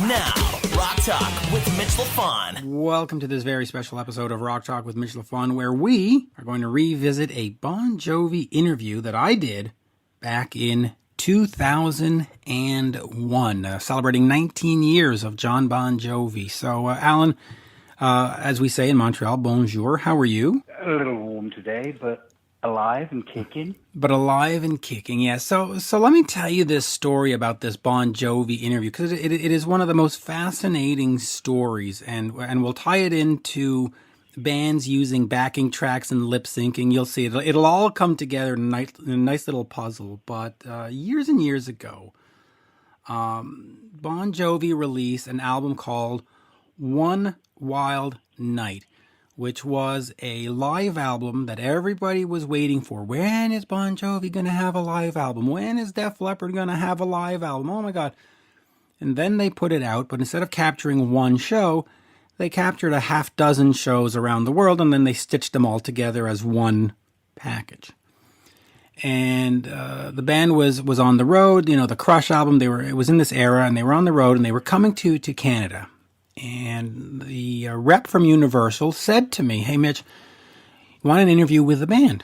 Now, Rock Talk with Mitch Lafon. Welcome to this very special episode of Rock Talk with Mitch Lafon, where we are going to revisit a Bon Jovi interview that I did back in 2001, celebrating 19 years of John Bon Jovi. So, Alan, as we say in Montreal, bonjour, how are you? A little warm today, but alive and kicking. Yeah. So let me tell you this story about this Bon Jovi interview, because it is one of the most fascinating stories, and we'll tie it into bands using backing tracks and lip syncing. You'll see it'll all come together in a nice little puzzle. But years and years ago, Bon Jovi released an album called One Wild Night, which was a live album that everybody was waiting for. When is Bon Jovi going to have a live album? When is Def Leppard going to have a live album? Oh my God. And then they put it out, but instead of capturing one show, they captured a half dozen shows around the world, and then they stitched them all together as one package. And the band was on the road. You know, the Crush album, it was in this era, and they were on the road, and they were coming to Canada. And the rep from Universal said to me, "Hey, Mitch, you want an interview with the band?"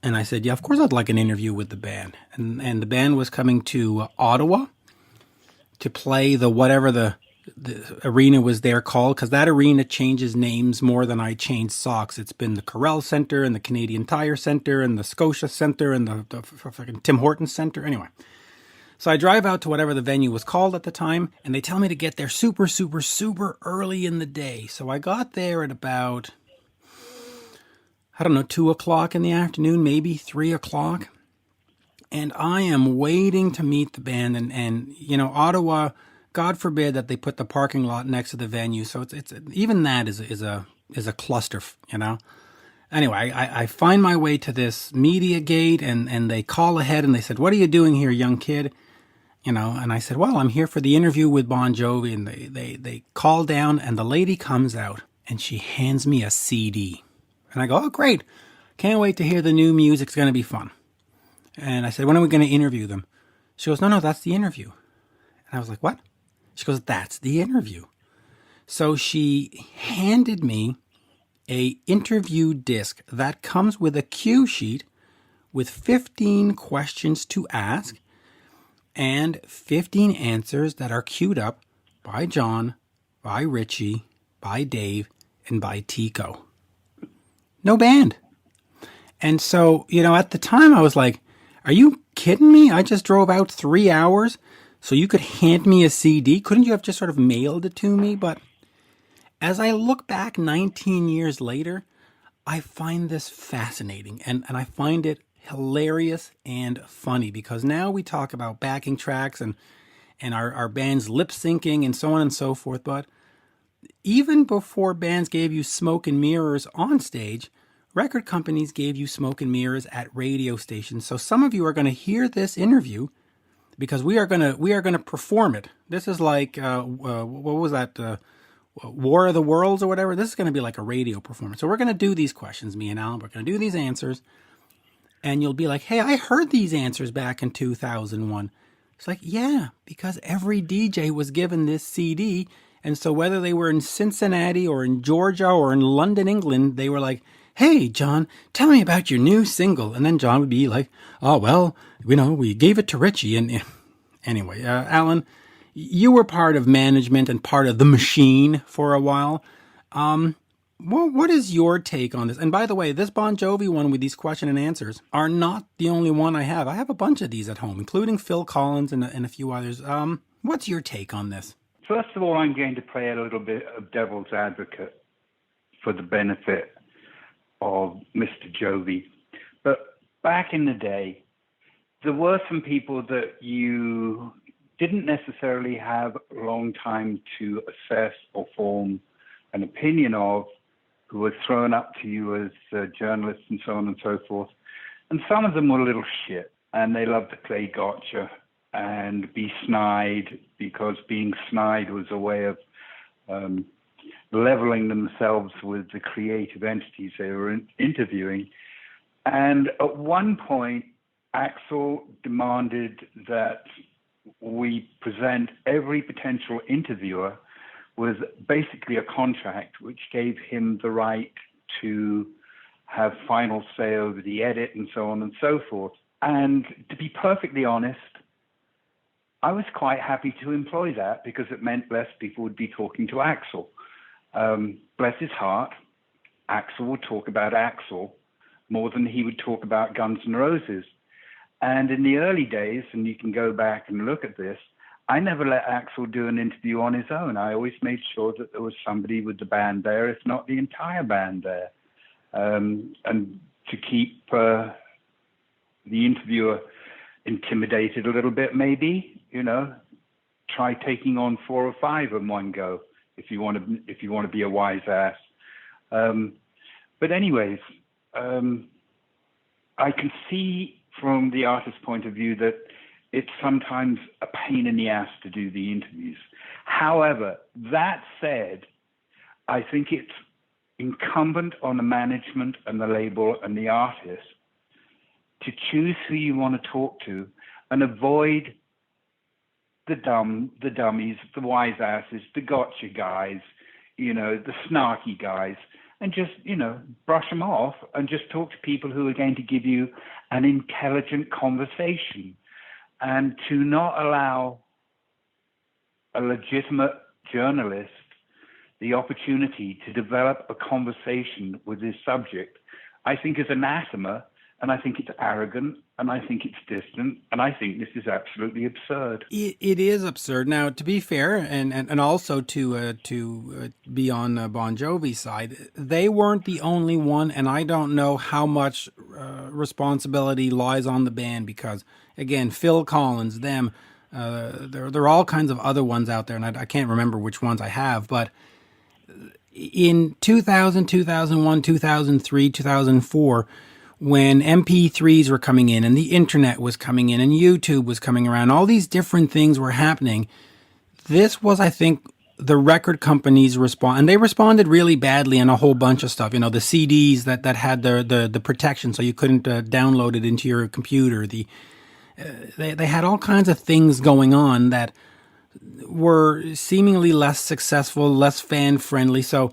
And I said, "Yeah, of course I'd like an interview with the band." And the band was coming to Ottawa to play whatever the arena was there called, because that arena changes names more than I change socks. It's been the Corel Center and the Canadian Tire Center and the Scotia Center and the fucking Tim Hortons Center. Anyway. So I drive out to whatever the venue was called at the time, and they tell me to get there super, super, super early in the day. So I got there at about, 2 o'clock in the afternoon, maybe 3 o'clock. And I am waiting to meet the band. And you know, Ottawa, God forbid that they put the parking lot next to the venue. So it's even that is a cluster, you know. Anyway, I find my way to this media gate, and they call ahead, and they said, "What are you doing here, young kid?" You know, and I said, "Well, I'm here for the interview with Bon Jovi." And they call down, and the lady comes out, and she hands me a CD. And I go, "Oh, great. Can't wait to hear the new music. It's going to be fun." And I said, "When are we going to interview them?" She goes, No, that's the interview." And I was like, "What?" She goes, "That's the interview." So she handed me a interview disc that comes with a cue sheet with 15 questions to ask and 15 answers that are queued up by John, by Richie, by Dave, and by Tico. No band. And so, you know, at the time I was like, "Are you kidding me? I just drove out 3 hours so you could hand me a CD? Couldn't you have just sort of mailed it to me?" But as I look back 19 years later, I find this fascinating, and I find it hilarious and funny, because now we talk about backing tracks and our bands lip syncing and so on and so forth. But even before bands gave you smoke and mirrors on stage, record companies gave you smoke and mirrors at radio stations. So some of you are going to hear this interview because we are going to perform it. This is like what was that? War of the Worlds or whatever. This is going to be like a radio performance. So we're going to do these questions, me and Alan. We're going to do these answers. And you'll be like, "Hey, I heard these answers back in 2001. It's like, yeah, because every DJ was given this CD. And so whether they were in Cincinnati or in Georgia or in London, England, they were like, "Hey, John, tell me about your new single." And then John would be like, "Oh, well, you know, we gave it to Richie." And anyway, Alan, you were part of management and part of the machine for a while. What is your take on this? And by the way, this Bon Jovi one with these question and answers are not the only one I have. I have a bunch of these at home, including Phil Collins and a few others. What's your take on this? First of all, I'm going to play a little bit of devil's advocate for the benefit of Mr. Jovi. But back in the day, there were some people that you didn't necessarily have a long time to assess or form an opinion of, who were thrown up to you as journalists and so on and so forth. And some of them were a little shit, and they loved to play gotcha and be snide, because being snide was a way of leveling themselves with the creative entities they were interviewing. And at one point, Axl demanded that we present every potential interviewer with basically a contract which gave him the right to have final say over the edit and so on and so forth. And to be perfectly honest, I was quite happy to employ that because it meant less people would be talking to Axl. Bless his heart, Axl would talk about Axl more than he would talk about Guns N' Roses. And in the early days, and you can go back and look at this, I never let Axl do an interview on his own. I always made sure that there was somebody with the band there, if not the entire band there. And to keep the interviewer intimidated a little bit, maybe, try taking on 4 or 5 in one go if you want to be a wise ass. But anyways, I can see from the artist's point of view that it's sometimes a pain in the ass to do the interviews. However, that said, I think it's incumbent on the management and the label and the artist to choose who you want to talk to and avoid the dummies, the wise asses, the gotcha guys, the snarky guys, and just, brush them off and just talk to people who are going to give you an intelligent conversation, and to not allow a legitimate journalist the opportunity to develop a conversation with this subject, I think is anathema, and I think it's arrogant, and I think it's distant, and I think this is absolutely absurd. It is absurd. Now, to be fair, and also to be on Bon Jovi's side, they weren't the only one, and I don't know how much responsibility lies on the band because, again, Phil Collins, them, there are all kinds of other ones out there, and I can't remember which ones I have, but in 2000, 2001, 2003, 2004, when MP3s were coming in and the internet was coming in and YouTube was coming around, all these different things were happening. This was, I think, the record companies respond, and they responded really badly on a whole bunch of stuff. The CDs that had the protection so you couldn't download it into your computer. They had all kinds of things going on that were seemingly less successful, less fan friendly. So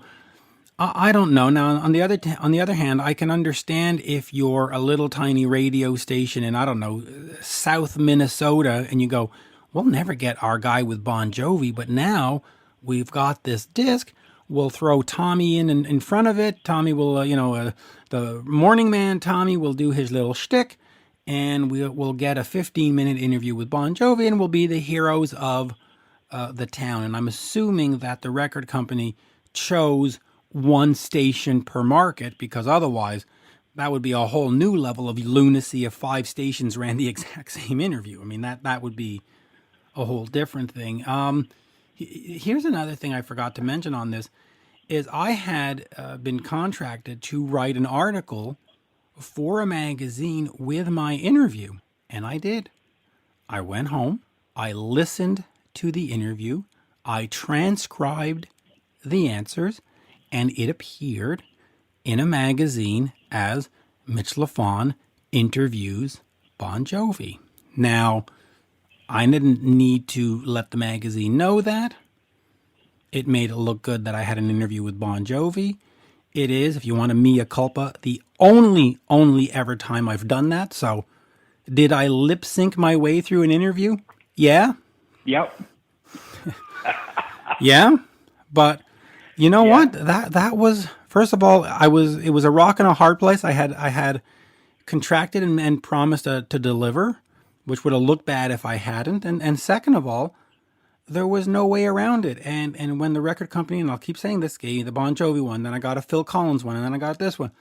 I don't know. Now, on the other hand, I can understand if you're a little tiny radio station in, I don't know, South Minnesota, and you go, we'll never get our guy with Bon Jovi, but now we've got this disc. We'll throw Tommy in front of it. Tommy will, the morning man, Tommy will do his little shtick, and we'll get a 15-minute interview with Bon Jovi, and we'll be the heroes of the town. And I'm assuming that the record company chose one station per market, because otherwise that would be a whole new level of lunacy if 5 stations ran the exact same interview. I mean, that would be a whole different thing. Here's another thing I forgot to mention on this, is I had been contracted to write an article for a magazine with my interview, and I did. I went home, I listened to the interview, I transcribed the answers, and it appeared in a magazine as Mitch Lafon interviews Bon Jovi. Now, I didn't need to let the magazine know that. It made it look good that I had an interview with Bon Jovi. It is, if you want a mea culpa, the only ever time I've done that. So, did I lip sync my way through an interview? Yeah. Yep. Yeah. But you know what? That was, first of all, it was a rock and a hard place. I had contracted and promised to deliver, which would have looked bad if I hadn't. And second of all, there was no way around it. And when the record company, and I'll keep saying this, gave me the Bon Jovi one, then I got a Phil Collins one, and then I got this one.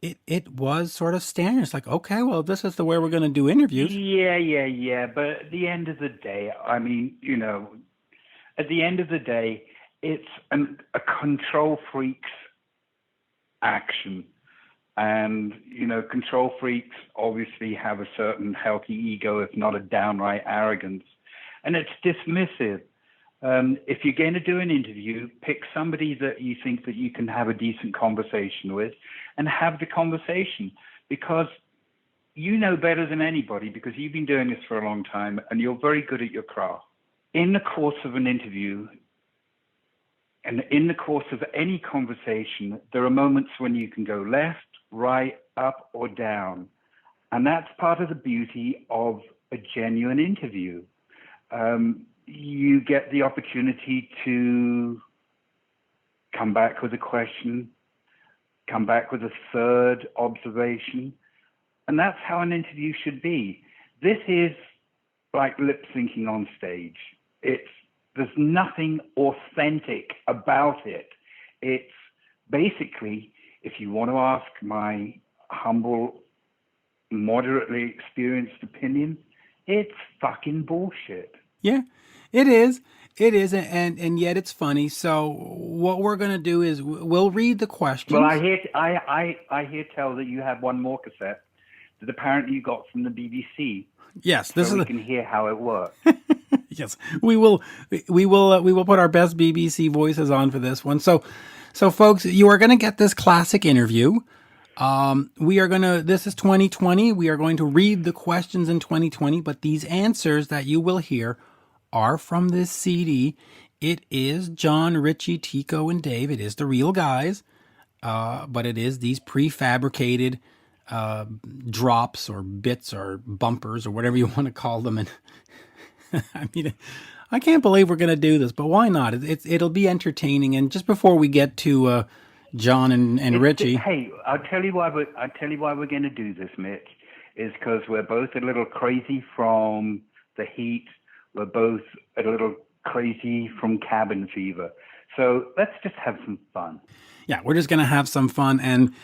It was sort of standard. It's like, okay, well, this is the way we're going to do interviews. Yeah. But at the end of the day, I mean, at the end of the day, it's a control freak's action. And, control freaks obviously have a certain healthy ego, if not a downright arrogance. And it's dismissive. If you're going to do an interview, pick somebody that you think that you can have a decent conversation with and have the conversation. Because you know better than anybody because you've been doing this for a long time and you're very good at your craft. In the course of an interview and in the course of any conversation, there are moments when you can go left, right, up, or down. And that's part of the beauty of a genuine interview. You get the opportunity to come back with a question, come back with a third observation. And that's how an interview should be. This is like lip syncing on stage. There's nothing authentic about it. It's basically, if you want to ask my humble, moderately experienced opinion, it's fucking bullshit. Yeah, it is. It is, and yet it's funny. So what we're going to do is we'll read the questions. Well, I hear tell that you have one more cassette that apparently you got from the BBC. Yes, we can hear how it works. Yes, we will put our best BBC voices on for this one. So folks, you are going to get this classic interview. This is 2020. We are going to read the questions in 2020, but these answers that you will hear are from this CD. It is John, Richie, Tico, and Dave. It is the real guys, but it is these prefabricated drops or bits or bumpers or whatever you want to call them. And I mean, I can't believe we're going to do this, but why not? It'll be entertaining. And just before we get to John and Richie, hey, I'll tell you why we're going to do this, Mitch, is because we're both a little crazy from the heat. We're both a little crazy from cabin fever. So let's just have some fun. Yeah, we're just going to have some fun. And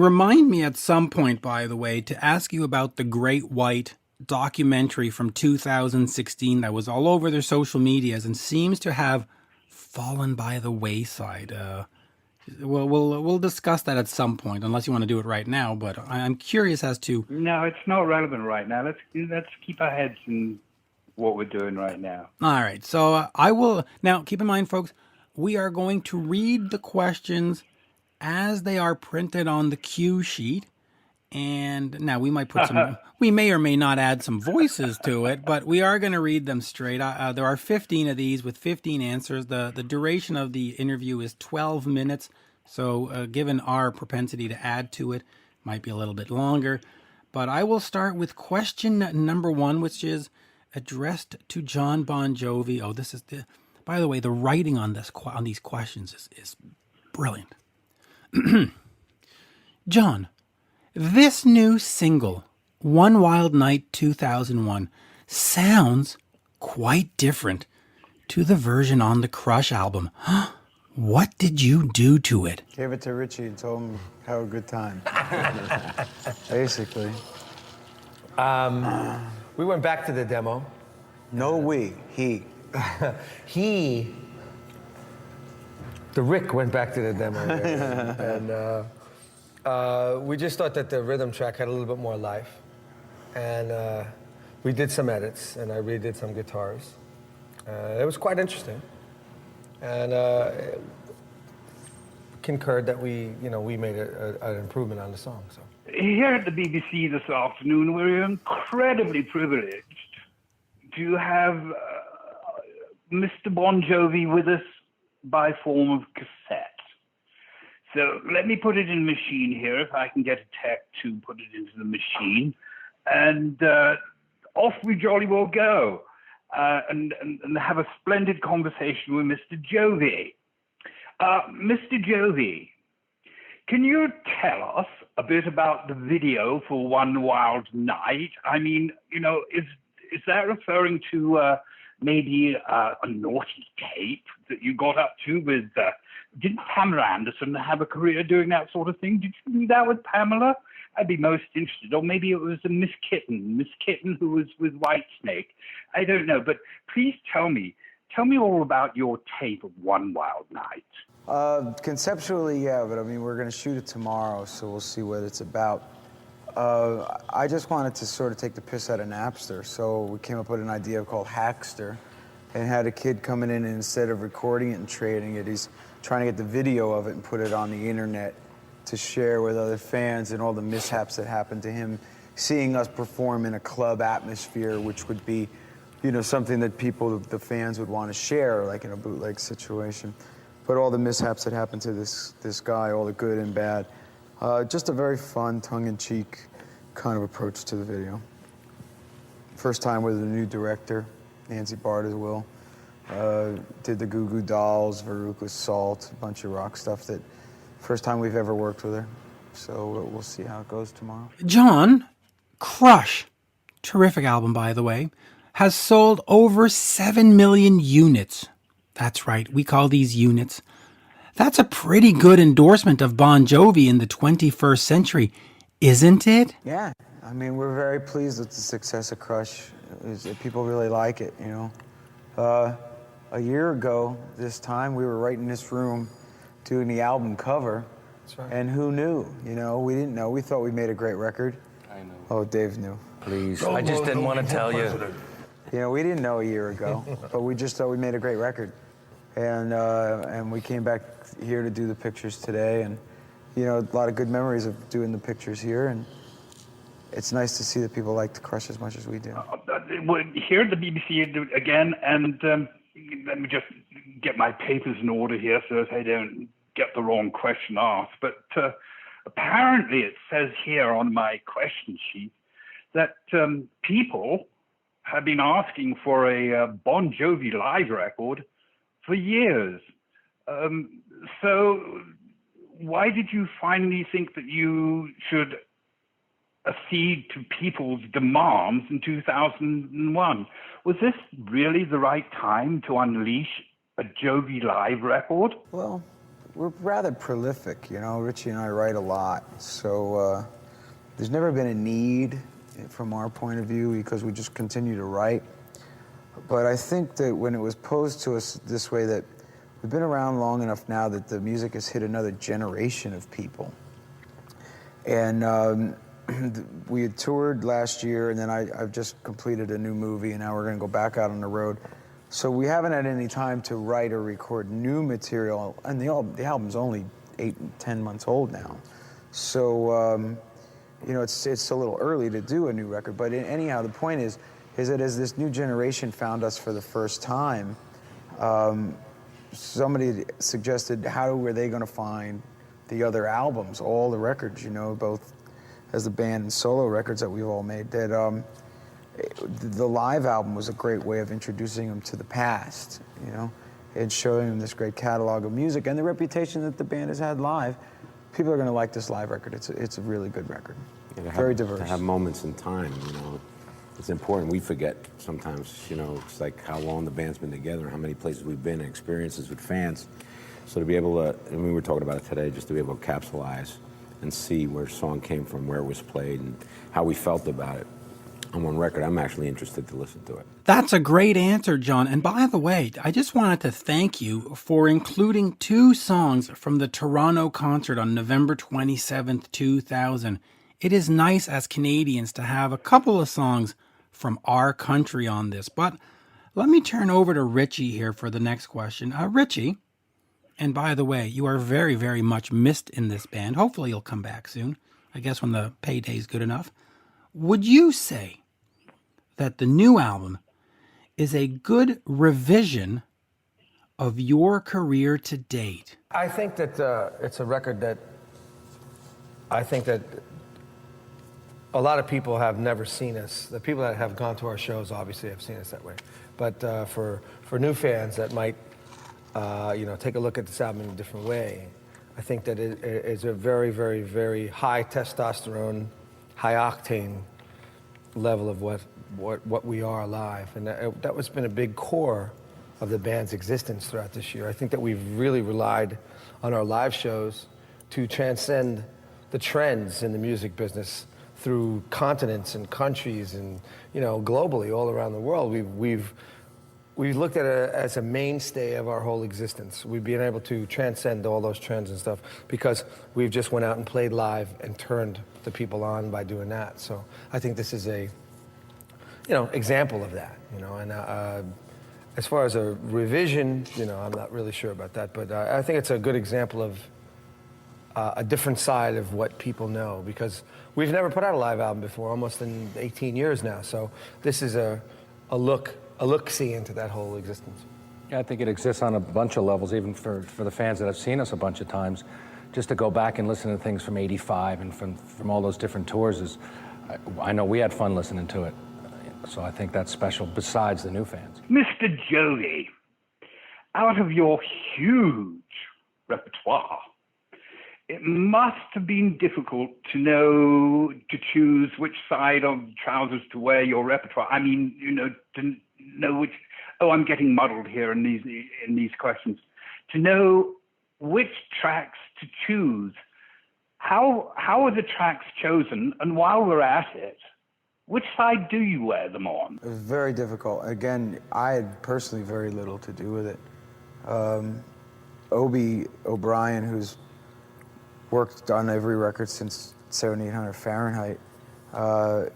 remind me at some point, by the way, to ask you about the Great White documentary from 2016 that was all over their social medias and seems to have fallen by the wayside. We'll discuss that at some point, unless you want to do it right now. But I'm curious as to... No, it's not relevant right now. Let's keep our heads in what we're doing right now. All right. So I will... Now, keep in mind, folks, we are going to read the questions as they are printed on the cue sheet. And now we might put some... we may or may not add some voices to it, but we are going to read them straight. There are 15 of these with 15 answers. The duration of the interview is 12 minutes. So given our propensity to add to it, might be a little bit longer. But I will start with question number 1, which is addressed to John Bon Jovi. Oh, this is the... By the way, the writing on these questions is brilliant. John, this new single, One Wild Night 2001, sounds quite different to the version on the Crush album. What did you do to it? Gave it to Richie and told him have a good time. Basically. We went back to the demo. No, he. The Rick went back to the demo. And we just thought that the rhythm track had a little bit more life. And we did some edits, and I redid some guitars. It was quite interesting. And concurred that we made an improvement on the song. So. Here at the BBC this afternoon, we're incredibly privileged to have Mr. Bon Jovi with us by form of cassette. So let me put it in the machine here, if I can get a tech to put it into the machine. And off we jolly well go and have a splendid conversation with Mr. Jovi. Mr. Jovi, can you tell us a bit about the video for One Wild Night? I mean, is that referring to maybe a naughty tape that you got up to with... didn't Pamela Anderson have a career doing that sort of thing? Did you do that with Pamela? I'd be most interested. Or maybe it was a Miss Kitten who was with Whitesnake. I don't know. But please tell me all about your tape of One Wild Night. Conceptually, yeah, but I mean, we're going to shoot it tomorrow, so we'll see what it's about. I just wanted to sort of take the piss out of Napster, so we came up with an idea called Hackster, and had a kid coming in, and instead of recording it and trading it, he's trying to get the video of it and put it on the internet to share with other fans and all the mishaps that happened to him seeing us perform in a club atmosphere, which would be, something that the fans would want to share, like in a bootleg situation. But all the mishaps that happened to this guy, all the good and bad, just a very fun, tongue-in-cheek kind of approach to the video. First time with a new director, Nancy Bart as well. Did the Goo Goo Dolls, Veruca Salt, a bunch of rock stuff that first time we've ever worked with her. So we'll see how it goes tomorrow. John, Crush, terrific album by the way, has sold over 7 million units. That's right, we call these units. That's a pretty good endorsement of Bon Jovi in the 21st century, isn't it? Yeah, I mean, we're very pleased with the success of Crush. People really like it, A year ago, this time, we were right in this room doing the album cover. That's right. And who knew? We didn't know. We thought we made a great record. I know. Oh, Dave knew. Please. I just didn't want to tell you. We didn't know a year ago, but we just thought we made a great record. And we came back here to do the pictures today, and a lot of good memories of doing the pictures here, and it's nice to see that people like to Crush as much as we do. We're here at the BBC again, and let me just get my papers in order here so that I don't get the wrong question asked. But apparently it says here on my question sheet that people have been asking for a Bon Jovi live record for years. So why did you finally think that you should accede to people's demands in 2001? Was this really the right time to unleash a Jovi live record? Well, we're rather prolific, Richie and I write a lot, so there's never been a need from our point of view because we just continue to write. But I think that when it was posed to us this way, that we've been around long enough now that the music has hit another generation of people. And we had toured last year, and then I've just completed a new movie, and now we're going to go back out on the road. So we haven't had any time to write or record new material, and the album's only 8-10 months old now. So, it's a little early to do a new record, but anyhow, the point is that as this new generation found us for the first time, somebody suggested how were they going to find the other albums, all the records, both as the band and solo records that we've all made, that the live album was a great way of introducing them to the past, and showing them this great catalog of music and the reputation that the band has had live. People are going to like this live record. It's a really good record. Very diverse. To have moments in time, it's important. We forget sometimes, it's like how long the band's been together, how many places we've been, and experiences with fans. So to be able to, and we were talking about it today, just to be able to capsulize and see where a song came from, where it was played, and how we felt about it on one record, I'm actually interested to listen to it. That's a great answer, John. And by the way, I just wanted to thank you for including 2 songs from the Toronto concert on November 27th, 2000. It is nice as Canadians to have a couple of songs from our country on this. But let me turn over to Richie here for the next question. Richie, and by the way, you are very, very much missed in this band. Hopefully you'll come back soon, I guess when the payday is good enough. Would you say that the new album is a good revision of your career to date? I think that it's a record that I think that a lot of people have never seen us. The people that have gone to our shows obviously have seen us that way. But for new fans that might take a look at this album in a different way, I think that it is a very, very, very high testosterone, high octane level of what we are live, and that was been a big core of the band's existence throughout this year. I think that we've really relied on our live shows to transcend the trends in the music business through continents and countries and globally all around the world. We've looked at it as a mainstay of our whole existence. We've been able to transcend all those trends and stuff because we've just went out and played live and turned the people on by doing that. So I think this is a example of that. And as far as a revision, I'm not really sure about that, but I think it's a good example a different side of what people know, because we've never put out a live album before, almost in 18 years now. So this is a look-see into that whole existence. Yeah, I think it exists on a bunch of levels, even for the fans that have seen us a bunch of times. Just to go back and listen to things from '85 and from all those different tours is, I know we had fun listening to it. So I think that's special, besides the new fans. Mr. Jovi, out of your huge repertoire, it must have been difficult to choose which side of trousers to wear your repertoire. I mean, to know which. Oh, I'm getting muddled here in these questions. To know which tracks to choose. How are the tracks chosen? And while we're at it, which side do you wear them on? It was very difficult. Again, I had personally very little to do with it. Obi O'Brien, who's worked on every record since 7800 Fahrenheit,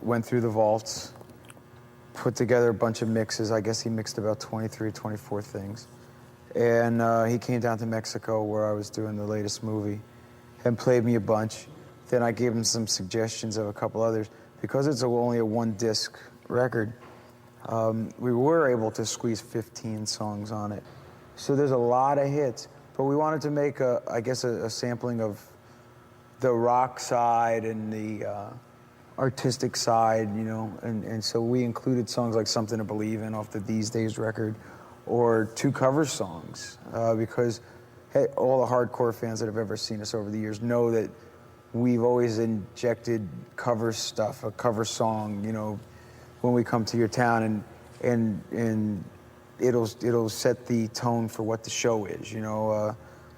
went through the vaults, put together a bunch of mixes. I guess he mixed about 23, 24 things. And he came down to Mexico, where I was doing the latest movie, and played me a bunch. Then I gave him some suggestions of a couple others. Because it's only a one-disc record, we were able to squeeze 15 songs on it. So there's a lot of hits. But we wanted to make, a sampling of the rock side and the artistic side, and so we included songs like Something to Believe In off the These Days record, or 2 cover songs, because hey, all the hardcore fans that have ever seen us over the years know that we've always injected cover stuff, a cover song, when we come to your town, and it'll set the tone for what the show is.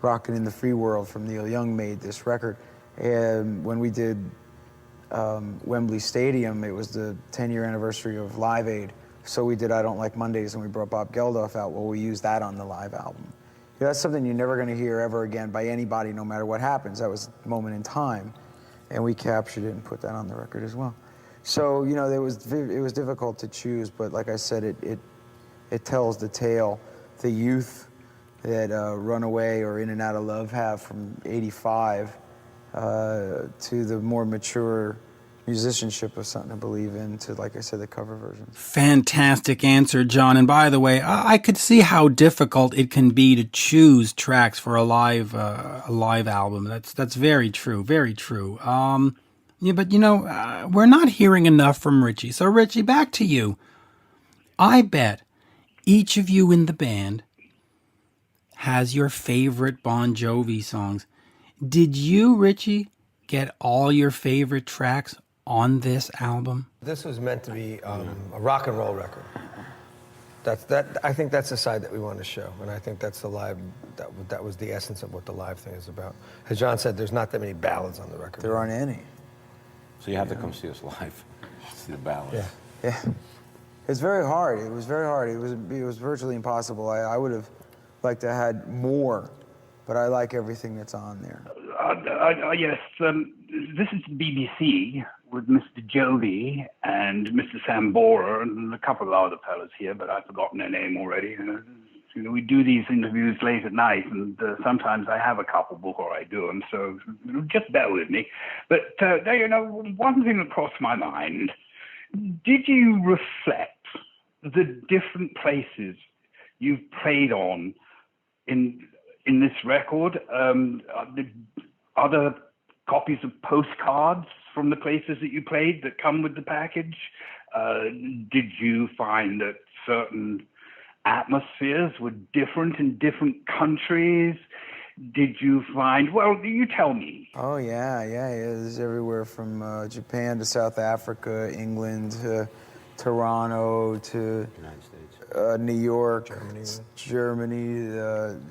Rockin' in the Free World from Neil Young made this record, and when we did Wembley Stadium, it was the 10-year anniversary of Live Aid, so we did I Don't Like Mondays, and we brought Bob Geldof out. Well, we used that on the live album. That's something you're never going to hear ever again by anybody, no matter what happens. That was a moment in time, and we captured it and put that on the record as well. So, it was difficult to choose, but like I said, it tells the tale. The youth that Runaway or In and Out of Love have from '85 to the more mature musicianship of Something to Believe In to, like I said, the cover versions. Fantastic answer, John. And by the way, I could see how difficult it can be to choose tracks for a live album. That's very true, very true. Yeah, but we're not hearing enough from Richie. So Richie, back to you. I bet each of you in the band has your favorite Bon Jovi songs. Did you, Richie, get all your favorite tracks on this album? This was meant to be a rock and roll record. I think that's the side that we want to show, and I think that's the live. That was the essence of what the live thing is about. As John said, there's not that many ballads on the record. There aren't any. So you have to come see us live, see the ballads. Yeah. It's very hard. It was very hard. It was virtually impossible. I would have liked to have had more, but I like everything that's on there. Yes, this is BBC with Mr. Jovi and Mr. Sambora and a couple of other fellas here, but I've forgotten their name already. We do these interviews late at night, and sometimes I have a couple before I do them, so just bear with me. But, one thing that crossed my mind, did you reflect the different places you've played on in this record? Are there copies of postcards from the places that you played that come with the package? Did you find that certain atmospheres were different in different countries? Did you find, well, you tell me. Oh, yeah. It's everywhere from Japan to South Africa, England to Toronto to United States. New York, Germany.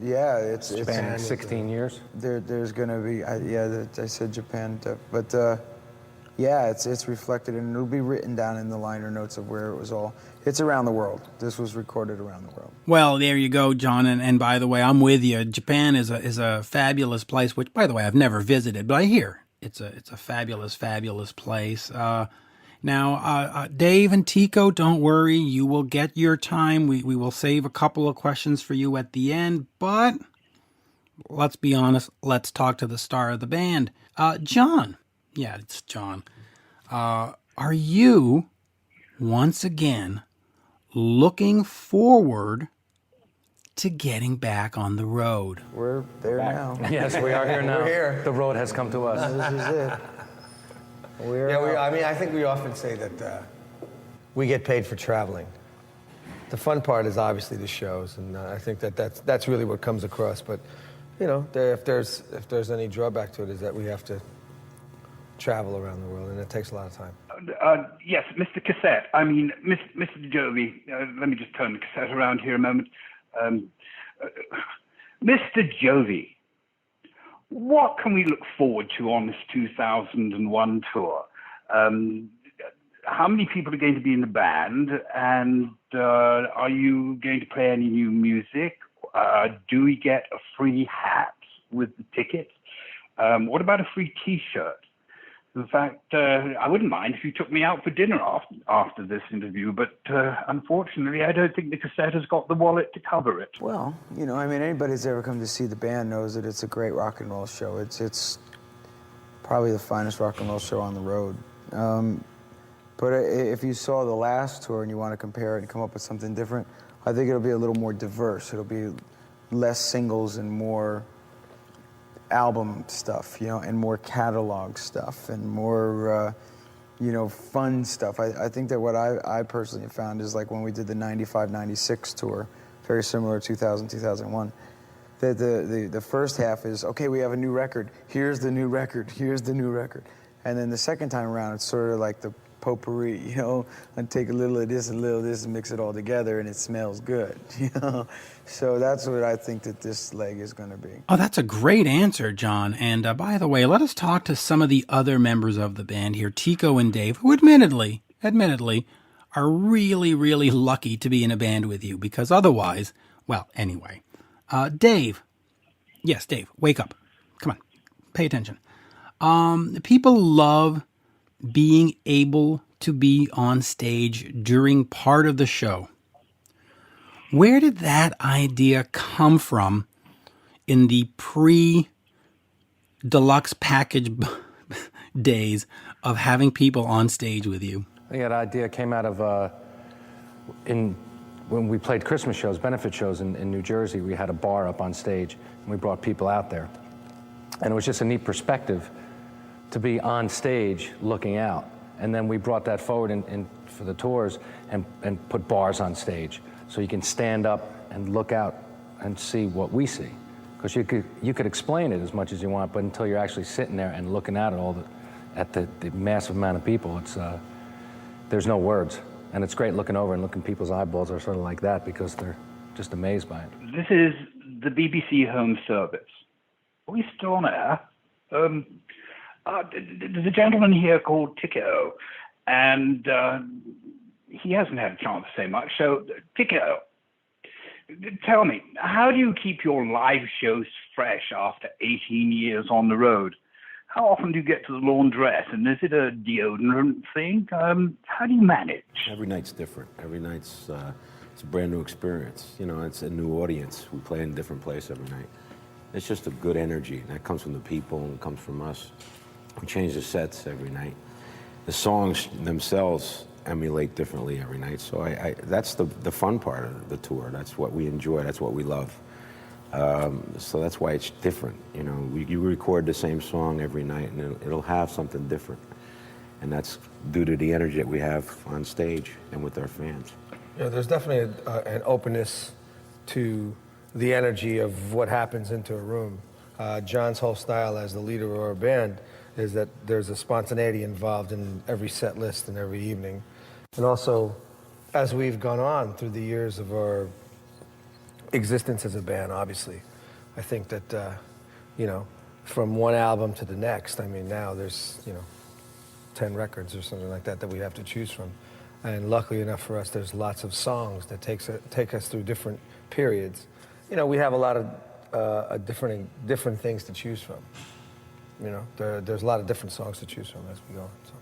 It's Japan, 16 years. There's going to be, I said Japan, but it's reflected, and it'll be written down in the liner notes of where it was all. It's around the world. This was recorded around the world. Well, there you go, John. And by the way, I'm with you. Japan is a fabulous place, which, by the way, I've never visited, but I hear it's a fabulous, fabulous place. Now, Dave and Tico, don't worry. You will get your time. We will save a couple of questions for you at the end, but let's be honest. Let's talk to the star of the band. John. Yeah, it's John. Are you, once again, looking forward to getting back on the road? We're there now. Yes, we are here now. We're here. The road has come to us. This is it. I think we often say that we get paid for traveling. The fun part is obviously the shows, and I think that's really what comes across. But if there's any drawback to it, is that we have to travel around the world, and it takes a lot of time. Yes, Mr. Cassette. I mean, Mr. Jovi. Let me just turn the cassette around here a moment. Mr. Jovi, what can we look forward to on this 2001 tour? How many people are going to be in the band, and are you going to play any new music? Do we get a free hat with the ticket? What about a free T-shirt? In fact, I wouldn't mind if you took me out for dinner after this interview, but unfortunately, I don't think the cassette has got the wallet to cover it. Well, anybody who's ever come to see the band knows that it's a great rock and roll show. It's probably the finest rock and roll show on the road. But if you saw the last tour and you want to compare it and come up with something different, I think it'll be a little more diverse. It'll be less singles and more album stuff, and more catalog stuff and more, fun stuff. I think that what I personally found is like when we did the 95-96 tour, very similar to 2000, 2001, that the first half is, okay, we have a new record, here's the new record, here's the new record. And then the second time around, it's sort of like the potpourri, and take a little of this and a little of this and mix it all together, and it smells good, So that's what I think that this leg is going to be. Oh, that's a great answer, John. And by the way, let us talk to some of the other members of the band here, Tico and Dave, who admittedly, are really, really lucky to be in a band with you, because otherwise, well, anyway. Dave. Yes, Dave, wake up. Come on, pay attention. People love being able to be on stage during part of the show. Where did that idea come from in the pre-deluxe package days of having people on stage with you? I think that idea came out of when we played Christmas shows, benefit shows in New Jersey. We had a bar up on stage, and we brought people out there. And it was just a neat perspective to be on stage looking out. And then we brought that forward in for the tours and put bars on stage. So you can stand up and look out and see what we see. Because you could explain it as much as you want, but until you're actually sitting there and looking at it at the massive amount of people, it's there's no words. And it's great looking over and looking people's eyeballs are sort of like that because they're just amazed by it. This is the BBC Home Service. Are we still on air? There's a gentleman here called Tico, and he hasn't had a chance to say much. So, Tico, tell me, how do you keep your live shows fresh after 18 years on the road? How often do you get to the laundrette, and is it a deodorant thing? How do you manage? Every night's different. Every night's it's a brand new experience. It's a new audience. We play in a different place every night. It's just a good energy. That comes from the people and it comes from us. We change the sets every night. The songs themselves emulate differently every night. So that's the fun part of the tour. That's what we enjoy. That's what we love. So that's why it's different. You record the same song every night, and it'll have something different. And that's due to the energy that we have on stage and with our fans. There's definitely an openness to the energy of what happens into a room. John's whole style as the leader of our band is that there's a spontaneity involved in every set list and every evening. And also, as we've gone on through the years of our existence as a band, obviously, I think that, from one album to the next, now there's, 10 records or something like that we have to choose from. And luckily enough for us, there's lots of songs that take us through different periods. We have a lot of different things to choose from. There's a lot of different songs to choose from as we go. So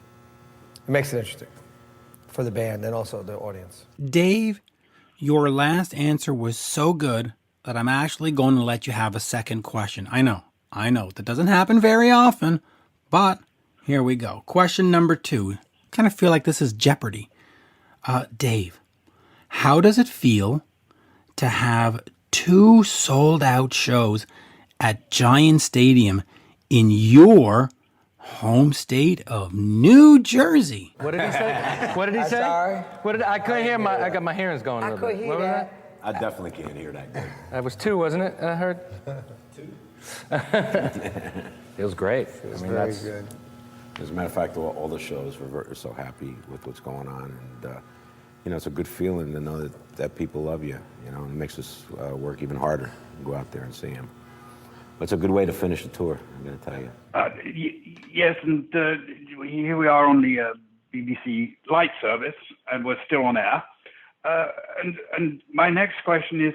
it makes it interesting for the band and also the audience. Dave, your last answer was so good, that I'm actually going to let you have a second question. I know, that doesn't happen very often, but here we go. Question number 2. Kind of feel like this is Jeopardy. Dave, how does it feel to have 2 sold-out shows at Giant Stadium in your home state of New Jersey? What did he say? What did he say? Sorry? I couldn't hear. I got my hearings going a little bit. What was that? I definitely can't hear that good. That was 2, wasn't it? I heard. 2. It was great. It's very good. As a matter of fact, all the shows, we're so happy with what's going on, and you know, it's a good feeling to know that people love you. You know, and it makes us work even harder and go out there and see them. But it's a good way to finish the tour, I'm going to tell you. Yes, and here we are on the BBC Light Service, and we're still on air. And my next question is,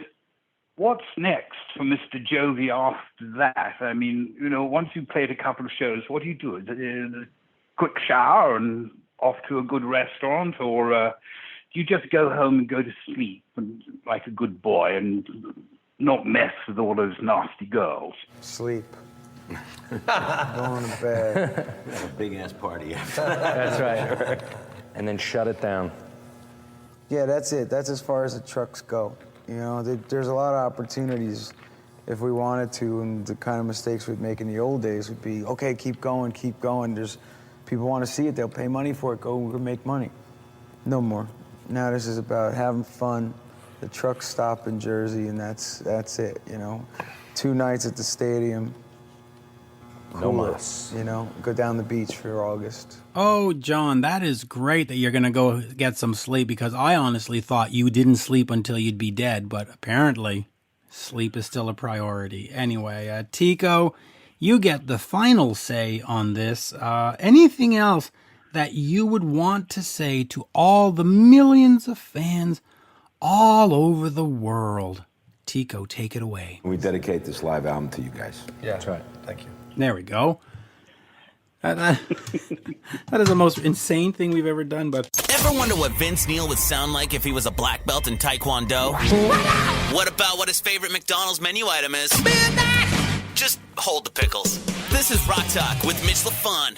what's next for Mr. Jovi after that? I mean, you know, once you've played a couple of shows, what do you do? Is it a quick shower and off to a good restaurant, or do you just go home and go to sleep and, like a good boy and not mess with all those nasty girls? Sleep. Going to bed. It's a big-ass party after. That's right. And then shut it down. Yeah, that's it. That's as far as the trucks go. You know, there's a lot of opportunities if we wanted to, and the kind of mistakes we'd make in the old days would be, okay, keep going, keep going. There's people want to see it, they'll pay money for it, go make money. No more. Now this is about having fun. The trucks stop in Jersey, and that's it, you know. 2 nights at the stadium. No Cool. mas. You know, go down the beach for August. Oh, John, that is great that you're going to go get some sleep, because I honestly thought you didn't sleep until you'd be dead, but apparently sleep is still a priority. Anyway, Tico, you get the final say on this. Anything else that you would want to say to all the millions of fans all over the world? Tico, take it away. We dedicate this live album to you guys. Yeah, that's right. Thank you. There we go. That is the most insane thing we've ever done, but... Ever wonder what Vince Neil would sound like if he was a black belt in Taekwondo? What about what his favorite McDonald's menu item is? Just hold the pickles. This is Rock Talk with Mitch Lafon.